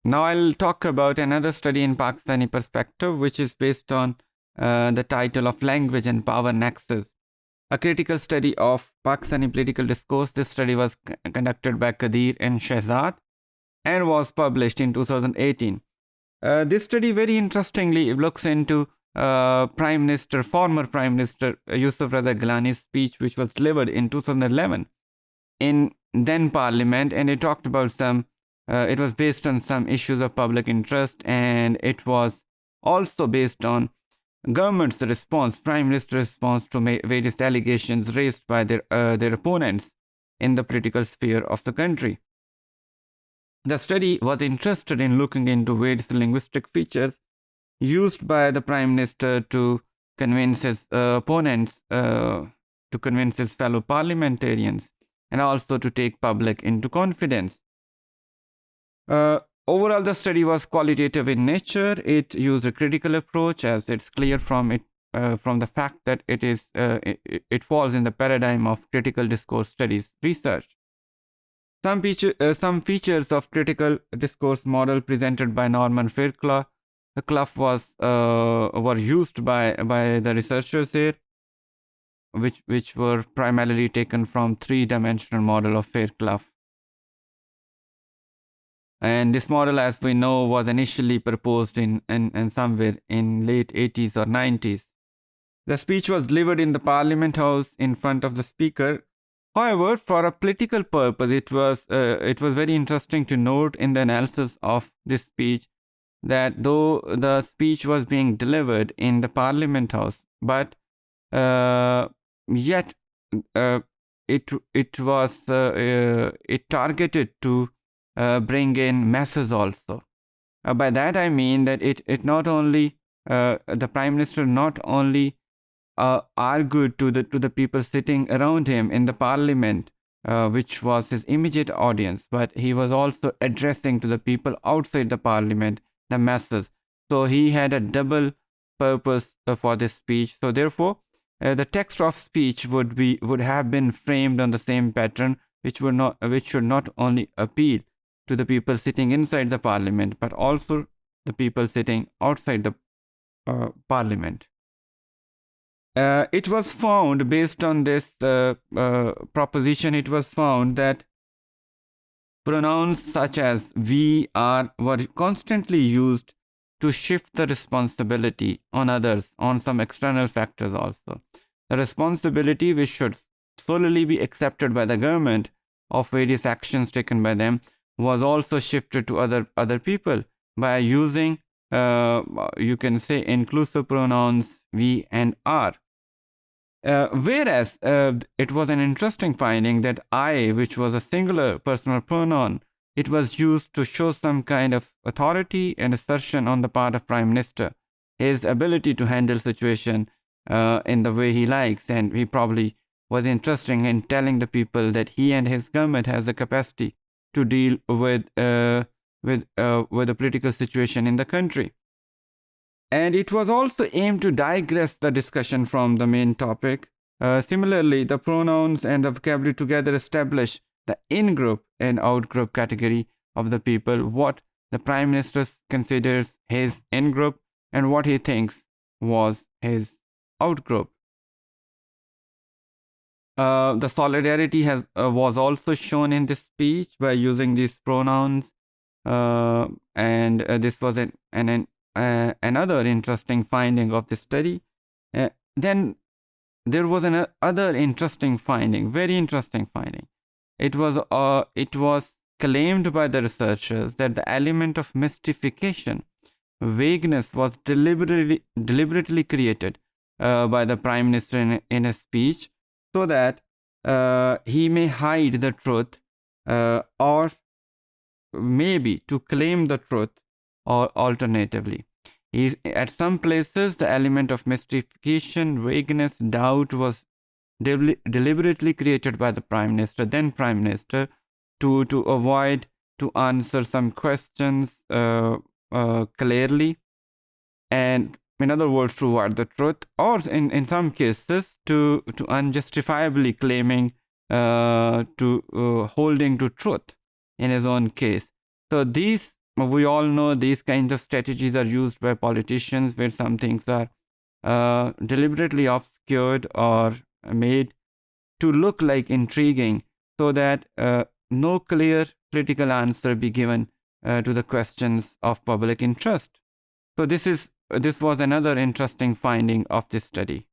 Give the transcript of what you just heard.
Now I'll talk about another study in Pakistani perspective, which is based on the title of Language and Power Nexus, a critical study of Pakistani political discourse. This study was conducted by Kadir and Shehzad and was published in 2018. This study very interestingly looks into former Prime Minister Yusuf Raza Gilani's speech, which was delivered in 2011 in then Parliament, and it talked about it was based on some issues of public interest, and it was also based on government's response, Prime Minister's response to various allegations raised by their opponents in the political sphere of the country. The study was interested in looking into various linguistic features used by the Prime Minister to convince his opponents, to convince his fellow parliamentarians, and also to take public into confidence. Overall, the study was qualitative in nature. It used a critical approach, as it's clear from the fact that it falls in the paradigm of critical discourse studies research. Some features of critical discourse model presented by Norman Fairclough were used by the researchers here, which were primarily taken from three-dimensional model of Fairclough. And this model, as we know, was initially proposed in somewhere in late 80s or 90s. The speech was delivered in the Parliament House in front of the Speaker. However, for a political purpose, it was very interesting to note in the analysis of this speech that though the speech was being delivered in the Parliament House, but yet it targeted to bring in masses also. By that I mean that it not only the Prime Minister not only argued to the people sitting around him in the Parliament, which was his immediate audience, but he was also addressing to the people outside the Parliament, the masses. So he had a double purpose for this speech. So therefore, the text of speech would have been framed on the same pattern, which should not only appeal to the people sitting inside the Parliament, but also the people sitting outside the Parliament. It was found, based on this proposition, it was found that pronouns such as we, are were constantly used to shift the responsibility on others, on some external factors also. The responsibility which should solely be accepted by the government of various actions taken by them was also shifted to other people by using, you can say, inclusive pronouns we and are. Whereas it was an interesting finding that I, which was a singular personal pronoun, it was used to show some kind of authority and assertion on the part of Prime Minister, his ability to handle situation in the way he likes, and he probably was interested in telling the people that he and his government has the capacity to deal with the political situation in the country. And it was also aimed to digress the discussion from the main topic. Similarly, the pronouns and the vocabulary together establish the in-group and out-group category of the people, what the Prime Minister considers his in-group and what he thinks was his out-group. The solidarity was also shown in this speech by using these pronouns, and this was another interesting finding of the study. Then there was another interesting finding, very interesting finding. It was claimed by the researchers that the element of mystification, vagueness, was deliberately created by the Prime Minister in a speech, so that he may hide the truth, or maybe to claim the truth, or alternatively. At some places, the element of mystification, vagueness, doubt was deliberately created by the then Prime Minister, to avoid to answer some questions clearly, and in other words, to avoid the truth, or in some cases to unjustifiably claiming holding to truth in his own case. So these We all know these kinds of strategies are used by politicians, where some things are deliberately obscured or made to look like intriguing, so that no clear political answer be given to the questions of public interest. So this was another interesting finding of this study.